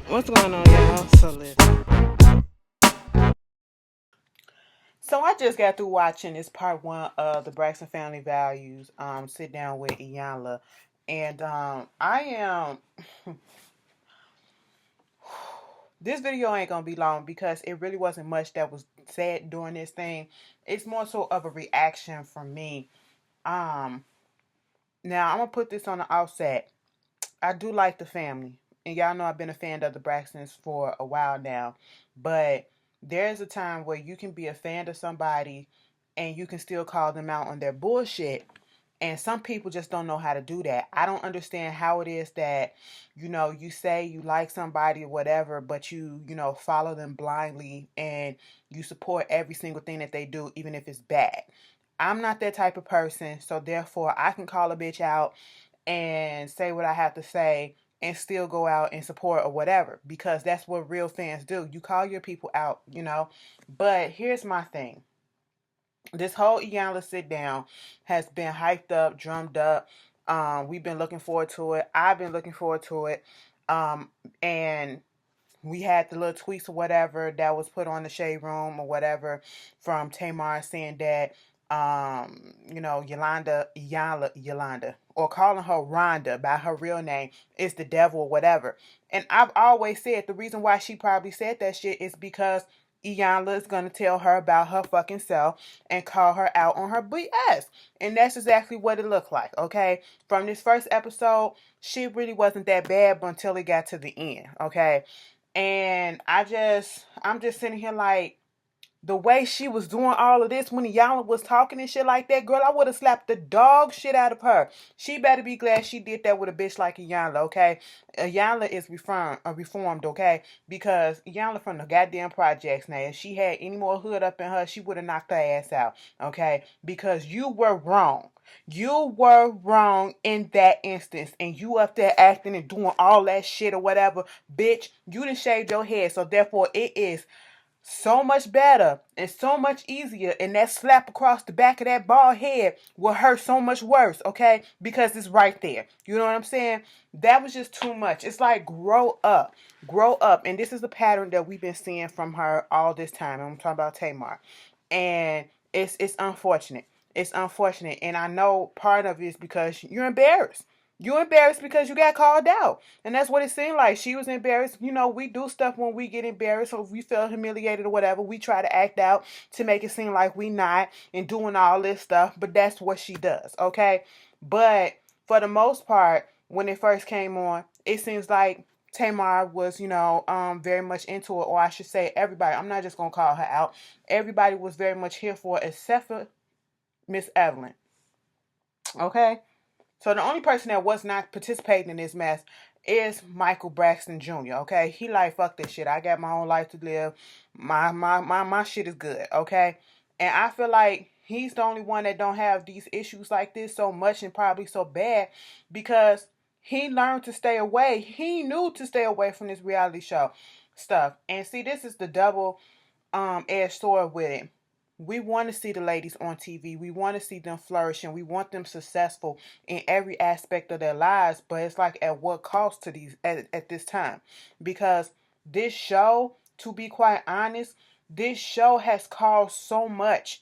What's going on, y'all? So listen. So I just got through watching this part one of the Braxton Family Values. Sit down with Iyanla, and I am. This video ain't gonna be long because it really wasn't much that was said during this thing. It's more so of a reaction from me. Um, Now I'm gonna put this on the offset. I do like the family, and y'all know I've been a fan of the Braxtons for a while now. But there's a time where you can be a fan of somebody, and you can still call them out on their bullshit. And some people just don't know how to do that. I don't understand how it is that, you say you like somebody or whatever, but you follow them blindly and you support every single thing that they do, even if it's bad. I'm not that type of person, so therefore I can call a bitch out and say what I have to say and still go out and support or whatever, because that's what real fans do. You call your people out. But here's my thing. This whole Iyanla sit down has been hyped up, drummed up. We've been looking forward to it. I've been looking forward to it. And we had the little tweets or whatever that was put on the shade room or whatever from Tamar saying that Yolanda, or calling her Rhonda by her real name is the devil or whatever. And I've always said the reason why she probably said that shit is because Iyanla is going to tell her about her fucking self and call her out on her BS. And that's exactly what it looked like, okay? From this first episode, she really wasn't that bad until it got to the end, okay? And I'm just sitting here like, the way she was doing all of this when Iyanla was talking and shit like that, girl, I would have slapped the dog shit out of her. She better be glad she did that with a bitch like Iyanla, okay? Iyanla is reformed, okay? Because Iyanla from the goddamn projects now. If she had any more hood up in her, she would have knocked her ass out, okay? Because you were wrong. You were wrong in that instance, and you up there acting and doing all that shit or whatever, bitch. You done shaved your head, so therefore it is so much better and so much easier, and that slap across the back of that bald head will hurt so much worse, okay? Because it's right there. You know what I'm saying? That was just too much. It's like grow up. And this is the pattern that we've been seeing from her all this time. I'm talking about Tamar. And it's unfortunate. It's unfortunate. And I know part of it is because you're embarrassed. You're embarrassed because you got called out. And that's what it seemed like. She was embarrassed. We do stuff when we get embarrassed or if we feel humiliated or whatever. We try to act out to make it seem like we not and doing all this stuff. But that's what she does, okay? But for the most part, when it first came on, it seems like Tamar was, very much into it, or I should say everybody. I'm not just going to call her out. Everybody was very much here for it except for Miss Evelyn, okay? So the only person that was not participating in this mess is Michael Braxton Jr., okay? He like, fuck this shit. I got my own life to live. My shit is good, okay? And I feel like he's the only one that don't have these issues like this so much and probably so bad because he learned to stay away. He knew to stay away from this reality show stuff. And see, this is the double edged sword with it. We want to see the ladies on TV. We want to see them flourishing. We want them successful in every aspect of their lives. But it's like, at what cost to these at this time? Because this show, to be quite honest, this show has caused so much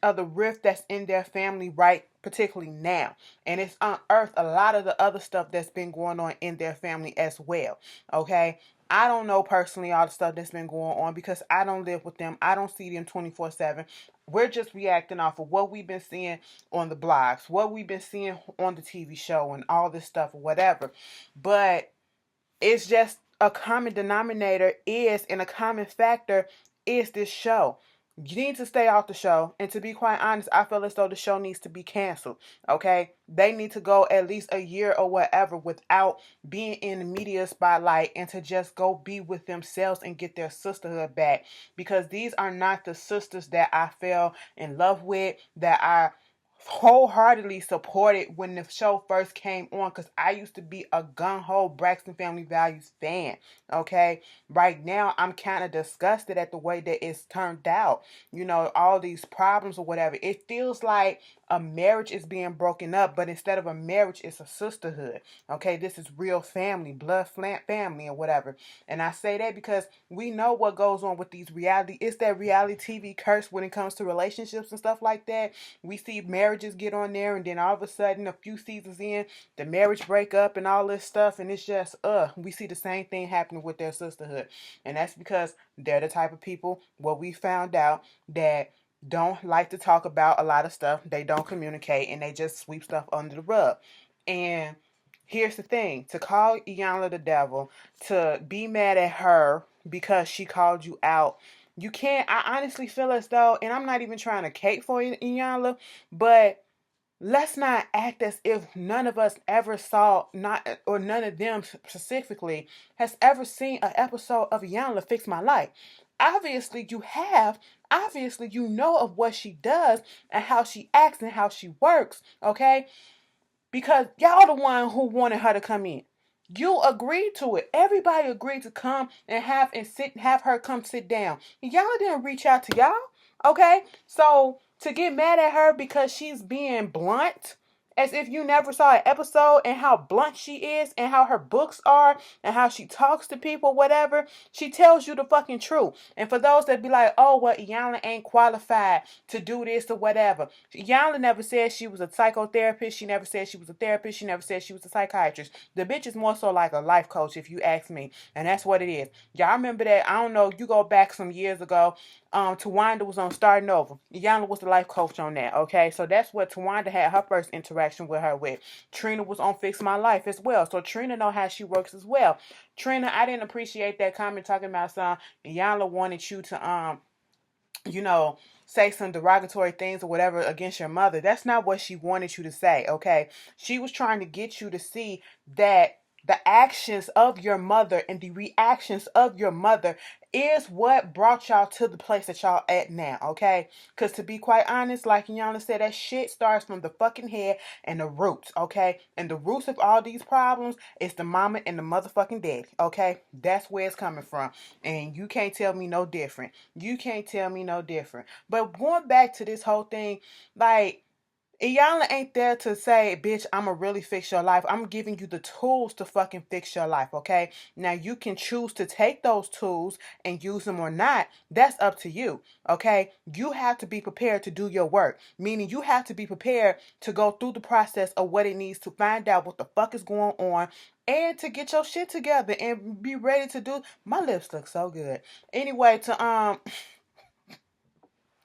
of the rift that's in their family right particularly now, and it's unearthed a lot of the other stuff that's been going on in their family as well, okay? I don't know personally all the stuff that's been going on because I don't live with them. I don't see them 24/7. We're just reacting off of what we've been seeing on the blogs, what we've been seeing on the TV show and all this stuff or whatever. But it's just a common denominator is, and a common factor is this show. You need to stay off the show. And to be quite honest, I feel as though the show needs to be canceled. Okay? They need to go at least a year or whatever without being in the media spotlight and to just go be with themselves and get their sisterhood back. Because these are not the sisters that I fell in love with, that I wholeheartedly supported when the show first came on, because I used to be a gun-ho Braxton Family Values fan, okay? Right now, I'm kind of disgusted at the way that it's turned out. All these problems or whatever. It feels like a marriage is being broken up, but instead of a marriage, it's a sisterhood. Okay, this is real family, blood family, or whatever. And I say that because we know what goes on with these reality. It's that reality TV curse when it comes to relationships and stuff like that. We see marriages get on there, and then all of a sudden, a few seasons in, the marriage break up and all this stuff, and it's just we see the same thing happening with their sisterhood. And that's because they're the type of people, what we found out, that don't like to talk about a lot of stuff. They don't communicate, and they just sweep stuff under the rug. And here's the thing: to call Iyanla the devil, to be mad at her because she called you out, you can't. I honestly feel as though, and I'm not even trying to cape for Iyanla, but let's not act as if none of us ever saw, not or none of them specifically has ever seen an episode of Iyanla Fix My Life. Obviously you have. Obviously you know of what she does and how she acts and how she works, okay? Because y'all the one who wanted her to come in. You agreed to it. Everybody agreed to come and have her come sit down. Y'all didn't reach out to y'all, okay? So to get mad at her because she's being blunt, as if you never saw an episode, and how blunt she is and how her books are and how she talks to people, whatever, she tells you the fucking truth. And for those that be like, oh, well, Iyanla ain't qualified to do this or whatever. Iyanla never said she was a psychotherapist. She never said she was a therapist. She never said she was a psychiatrist. The bitch is more so like a life coach, if you ask me. And that's what it is. Y'all remember that? I don't know. You go back some years ago. Tawanda was on Starting Over. Iyanla was the life coach on that, okay? So that's what Tawanda had her first interaction with her with. Trina was on Fix My Life as well. So Trina know how she works as well. Trina, I didn't appreciate that comment talking about Iyanla wanted you to say some derogatory things or whatever against your mother. That's not what she wanted you to say, okay? She was trying to get you to see that the actions of your mother and the reactions of your mother is what brought y'all to the place that y'all at now, okay? Because to be quite honest, like Iyanla said, that shit starts from the fucking head and the roots, okay? And the roots of all these problems is the mama and the motherfucking daddy, okay? That's where it's coming from. And you can't tell me no different. You can't tell me no different. But going back to this whole thing, like, Iyanla ain't there to say, bitch, I'ma really fix your life. I'm giving you the tools to fucking fix your life, okay? Now, you can choose to take those tools and use them or not. That's up to you, okay? You have to be prepared to do your work, meaning you have to be prepared to go through the process of what it needs to find out what the fuck is going on and to get your shit together and be ready to do. My lips look so good. Anyway,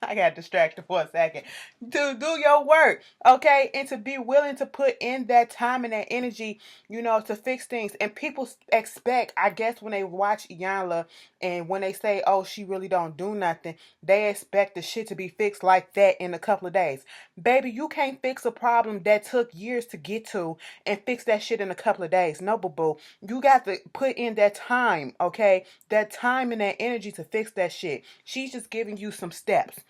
I got distracted for a second. To do your work, okay? And to be willing to put in that time and that energy, to fix things. And people expect, I guess, when they watch Iyanla and when they say, oh, she really don't do nothing, they expect the shit to be fixed like that in a couple of days. Baby, you can't fix a problem that took years to get to and fix that shit in a couple of days. No, boo-boo. You got to put in that time, okay? That time and that energy to fix that shit. She's just giving you some steps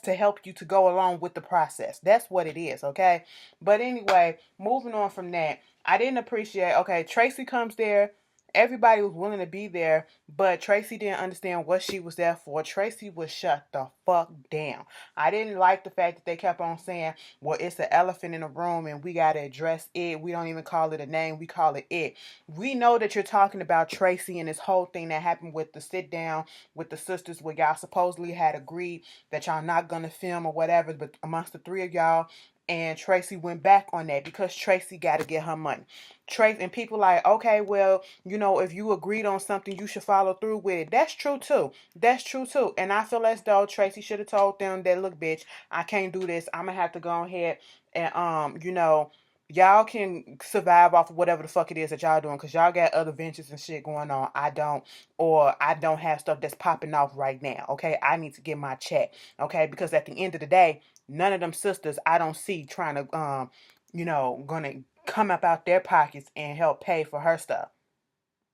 to help you to go along with the process. That's what it is, okay? But anyway, moving on from that, I didn't appreciate, okay, Tracy comes there. Everybody was willing to be there, but Tracy didn't understand what she was there for. Tracy was shut the fuck down. I didn't like the fact that they kept on saying, well, it's an elephant in the room and we got to address it. We don't even call it a name. We call it it. We know that you're talking about Tracy and this whole thing that happened with the sit down with the sisters where y'all supposedly had agreed that y'all not going to film or whatever, but amongst the three of y'all, and Tracy went back on that because Tracy got to get her money. Tracy and people like, okay, well, if you agreed on something, you should follow through with it. That's true too. That's true too. And I feel as though Tracy should have told them that, look, bitch, I can't do this. I'm gonna have to go ahead and y'all can survive off of whatever the fuck it is that y'all doing, because y'all got other ventures and shit going on. I don't have stuff that's popping off right now. Okay, I need to get my check. Okay, because at the end of the day, none of them sisters I don't see trying to gonna come up out their pockets and help pay for her stuff.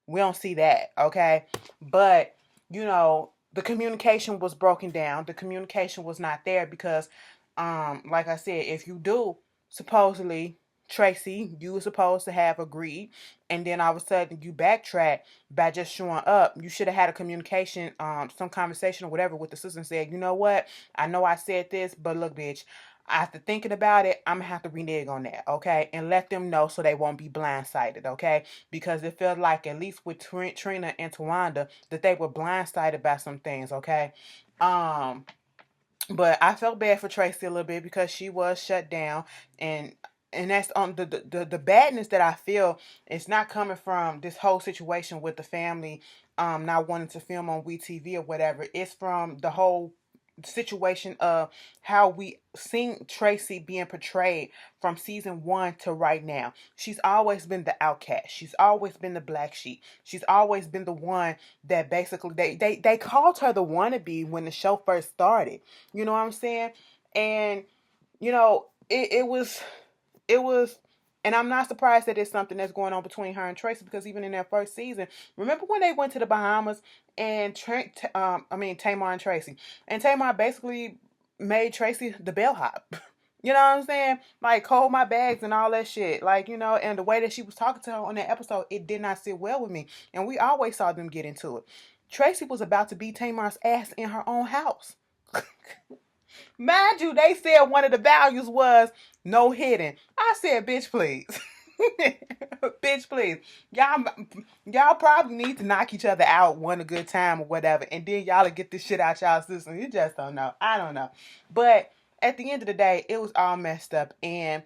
We don't see that, okay? But the communication was broken down. The communication was not there because like I said, if you do, supposedly, Tracy, you were supposed to have agreed, and then all of a sudden you backtrack by just showing up. You should have had a communication, some conversation or whatever with the sister and said, you know what? I know I said this, but look, bitch, After thinking about it, I'm gonna have to renege on that, okay? And let them know so they won't be blindsided, okay? Because it feels like, at least with Trina and Tawanda, that they were blindsided by some things, okay? Um, but I felt bad for Tracy a little bit because she was shut down, and that's on the badness that I feel. It's not coming from this whole situation with the family not wanting to film on WeTV or whatever. It's from the whole situation of how we seen Tracy being portrayed from season 1 to right now. She's always been the outcast. She's always been the black sheep. She's always been the one that basically they called her the wannabe when the show first started. You know what I'm saying? And it was, and I'm not surprised that it's something that's going on between her and Tracy, because even in that first season, remember when they went to the Bahamas and Tamar and Tracy, and Tamar basically made Tracy the bellhop. You know what I'm saying? Like, hold my bags and all that shit. Like, and the way that she was talking to her on that episode, it did not sit well with me. And we always saw them get into it. Tracy was about to beat Tamar's ass in her own house. Mind you, they said one of the values was no hitting. I said, bitch, please. Bitch, please. Y'all probably need to knock each other out one a good time or whatever, and then y'all will get this shit out y'all system. You just don't know. I don't know. But at the end of the day, it was all messed up. And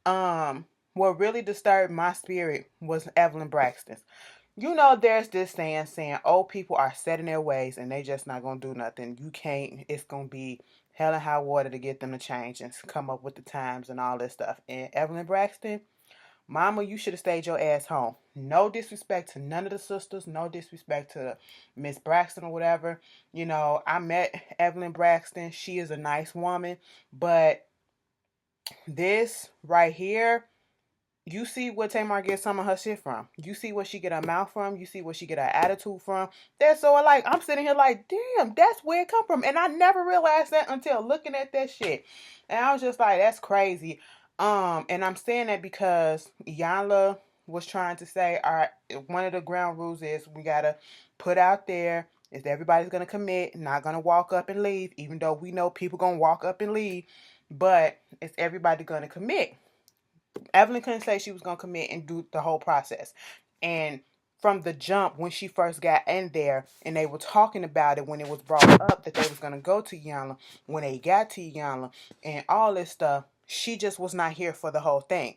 what really disturbed my spirit was Evelyn Braxton's. There's this saying old people are set in their ways and they just not gonna do nothing. You can't, it's gonna be hell and high water to get them to change and come up with the times and all this stuff. And Evelyn Braxton, mama, you should have stayed your ass home. No disrespect to none of the sisters, no disrespect to Miss Braxton or whatever. I met Evelyn Braxton. She is a nice woman, but this right here, you see where Tamar gets some of her shit from. You see where she get her mouth from. You see where she get her attitude from. That's so like, I'm sitting here like, damn, that's where it come from. And I never realized that until looking at that shit. And I was just like, that's crazy. And I'm saying that because Iyanla was trying to say, all right, one of the ground rules is we gotta put out there is everybody's gonna commit, not gonna walk up and leave, even though we know people gonna walk up and leave, but it's everybody gonna commit. Evelyn couldn't say she was going to commit and do the whole process. And from the jump, when she first got in there and they were talking about it, when it was brought up that they was going to go to Iyanla, when they got to Iyanla and all this stuff, she just was not here for the whole thing.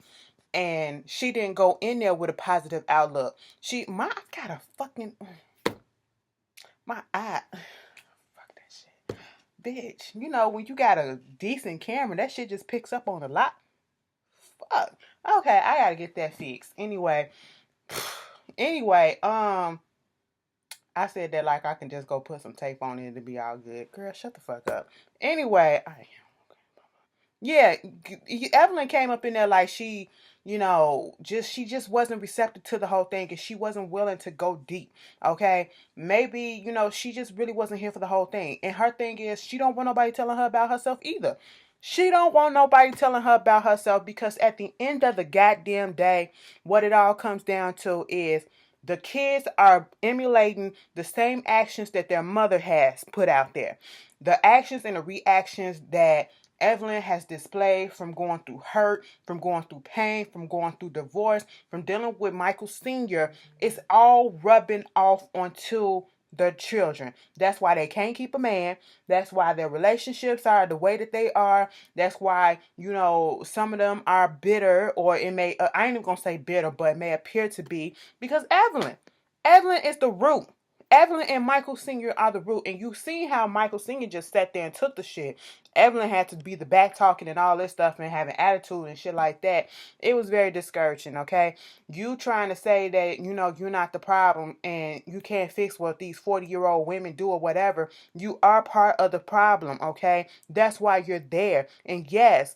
And she didn't go in there with a positive outlook. I got a fucking, my eye, fuck that shit. Bitch, when you got a decent camera, that shit just picks up on a lot. Fuck. Okay, I gotta get that fixed. Anyway, I said that like I can just go put some tape on it to be all good. Girl, shut the fuck up. Anyway, Evelyn came up in there like she just wasn't receptive to the whole thing, and she wasn't willing to go deep. Okay, maybe she just really wasn't here for the whole thing. And her thing is she don't want nobody telling her about herself either. She don't want nobody telling her about herself, because at the end of the goddamn day, what it all comes down to is the kids are emulating the same actions that their mother has put out there. The actions and the reactions that Evelyn has displayed, from going through hurt, from going through pain, from going through divorce, from dealing with Michael Sr., it's all rubbing off onto the children. That's why they can't keep a man. That's why their relationships are the way that they are. That's why, some of them are bitter, or it may, I ain't even gonna say bitter, but it may appear to be, because Evelyn is the root. Evelyn and Michael Sr. are the root. And you see how Michael Sr. just sat there and took the shit. Evelyn had to be the back talking and all this stuff and having attitude and shit like that. It was very discouraging, okay? You trying to say that, you're not the problem and you can't fix what these 40-year-old women do or whatever. You are part of the problem, okay? That's why you're there. And yes,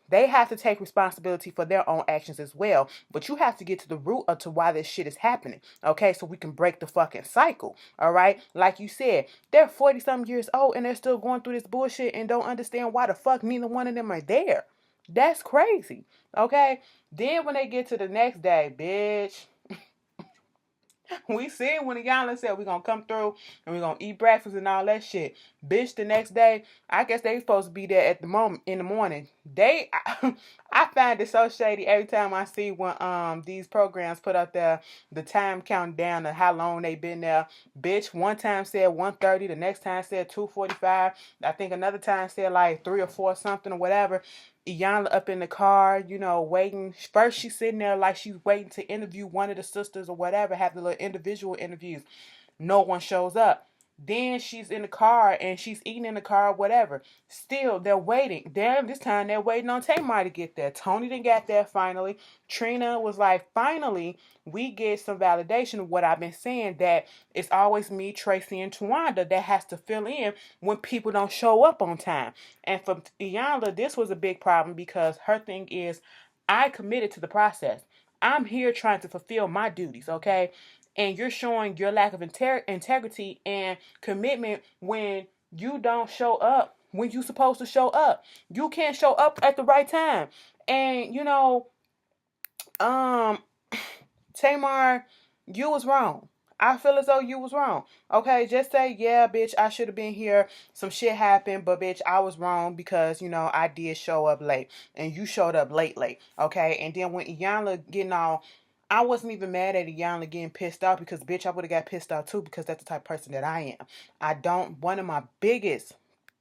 they have to take responsibility for their own actions as well. But you have to get to the root of to why this shit is happening, okay? So we can break the fucking cycle, all right? Like you said, they're 40-some years old and they're still going through this bullshit and don't understand why the fuck neither one of them are there. That's crazy, okay? Then when they get to the next day, bitch, We seen when Iyanla said we gonna come through and we gonna eat breakfast and all that shit. Bitch, the next day, I guess they supposed to be there at the moment in the morning. I find it so shady every time I see when these programs put up there the time counting down to how long they been there. Bitch, one time said 1:30, the next time said 2:45. I think another time said like 3 or 4 something or whatever. Iyanla up in the car, waiting. First, she's sitting there like she's waiting to interview one of the sisters or whatever, have the little individual interviews. No one shows up. Then she's in the car and she's eating in the car, whatever. Still, they're waiting. Damn, this time they're waiting on Tamar to get there. Tony didn't get there finally. Trina was like, finally, we get some validation of what I've been saying, that it's always me, Tracy, and Tawanda that has to fill in when people don't show up on time. And for Iyanla, this was a big problem because her thing is, I committed to the process. I'm here trying to fulfill my duties, okay? And you're showing your lack of integrity and commitment when you don't show up when you're supposed to show up. You can't show up at the right time. And um Tamar, you was wrong. I feel as though you was wrong. Okay, just say, yeah, bitch, I should have been here. Some shit happened, but bitch, I was wrong because, I did show up late. And you showed up late. Okay? And then when Iyanla getting all, I wasn't even mad at Iyanla getting pissed off because, bitch, I would have got pissed off too because that's the type of person that I am. One of my biggest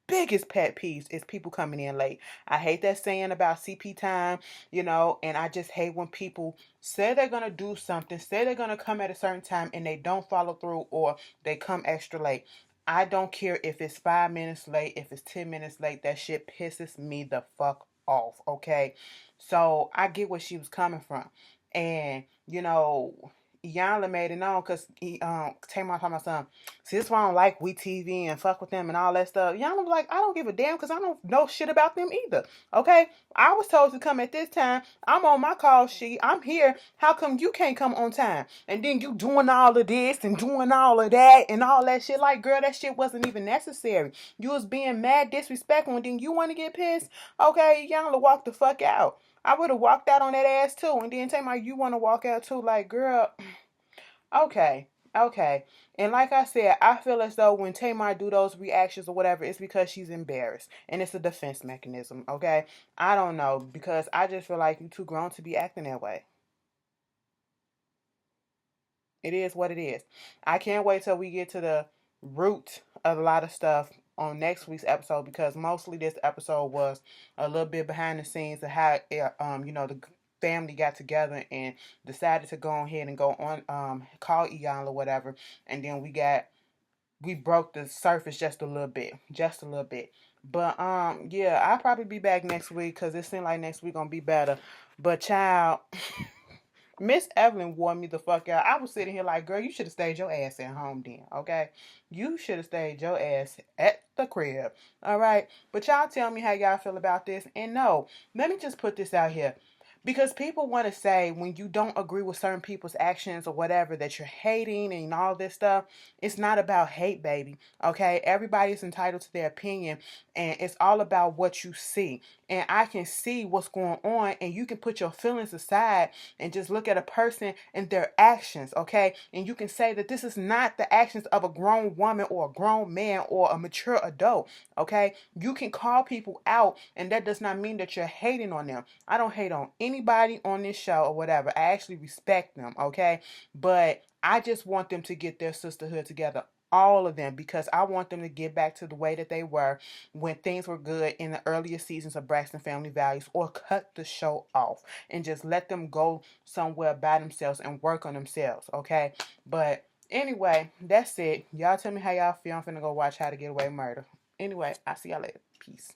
pet peeves is people coming in late. I hate that saying about CP time, and I just hate when people say they're going to do something, say they're going to come at a certain time and they don't follow through or they come extra late. I don't care if it's 5 minutes late, if it's 10 minutes late, that shit pisses me the fuck off, okay? So I get where she was coming from. And, Iyanla made it known because Tamar talking about something. See, this is why I don't like WeTV and fuck with them and all that stuff. Iyanla was like, I don't give a damn because I don't know shit about them either. Okay? I was told to come at this time. I'm on my call sheet. I'm here. How come you can't come on time? And then you doing all of this and doing all of that and all that shit. Like, girl, that shit wasn't even necessary. You was being mad disrespectful and then you want to get pissed? Okay, Iyanla, walk the fuck out. I would have walked out on that ass too. And then Tamar, you want to walk out too. Like, girl, okay. And like I said, I feel as though when Tamar do those reactions or whatever, it's because she's embarrassed. And it's a defense mechanism, okay? I don't know. Because I just feel like you too grown to be acting that way. It is what it is. I can't wait till we get to the root of a lot of stuff on next week's episode because mostly this episode was a little bit behind the scenes of how the family got together and decided to go ahead and go on call Iyanla or whatever, and then we broke the surface just a little bit. But yeah, I'll probably be back next week because it seems like next week gonna be better. But child, Miss Evelyn wore me the fuck out. I was sitting here like, girl, you should have stayed your ass at home then, okay? You should have stayed your ass at the crib, all right? But y'all tell me how y'all feel about this. And no, let me just put this out here. Because people want to say when you don't agree with certain people's actions or whatever that you're hating and all this stuff. It's not about hate, baby. Okay? Everybody's entitled to their opinion and it's all about what you see. And I can see what's going on and you can put your feelings aside and just look at a person and their actions, okay? And you can say that this is not the actions of a grown woman or a grown man or a mature adult, okay? You can call people out and that does not mean that you're hating on them. I don't hate on anybody on this show or whatever. I actually respect them, okay? But I just want them to get their sisterhood together. All of them, because I want them to get back to the way that they were when things were good in the earlier seasons of Braxton Family Values, or cut the show off and just let them go somewhere by themselves and work on themselves, okay? But anyway, that's it. Y'all tell me how y'all feel. I'm finna go watch How to Get Away with Murder. Anyway, I'll see y'all later. Peace.